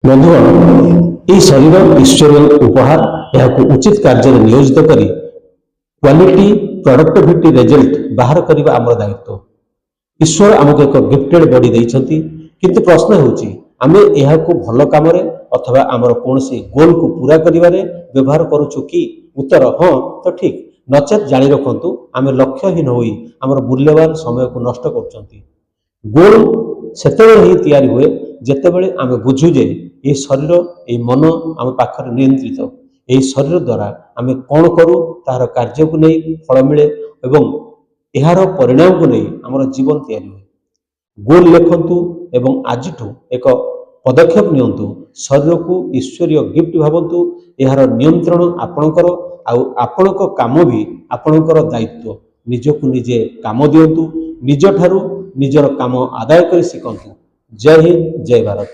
बंधुगण यह शरीर ईश्वरीय उपहार यह उचित कार्य नियोजित कर क्वालिटी प्रोडक्टिविटी रिजल्ट बाहर करने आम दायित्व। ईश्वर आमको एक गिफ्टेड बॉडी देइछंती, किंतु प्रश्न होची आमे यह को भल काम अथवा आमर कौन सी गोल को पूरा करिवारे व्यवहार करूछु कि? उत्तर हाँ तो ठीक, नचेत जानी रखंतु आमे लक्ष्यहीन होई आमर मूल्यवान समय को नष्ट करछंती। गोल सेतेबेले ही तैयारी हुए जेतेबेले आमे बुझु जे ये शरीर ये मन आम पाखर नियंत्रित। यही शरीर द्वारा आमे कौन करूँ तार कार्य को नहीं फल मिले एवं यार परिणाम को नहीं आमर जीवन तैयारी हुए। गोल लेखंतु एवं आजिठु एक पदक्षेप नियंतु, शरीर को ईश्वरीय गिफ्ट भावंतु, यार नियंत्रण आपणकर आपणक काम भी आपणकर दायित्व। निजको निजे काम दियंतु, निज ठारू निजर काम आदाय कर शिखंतु। जय हिंद, जय भारत।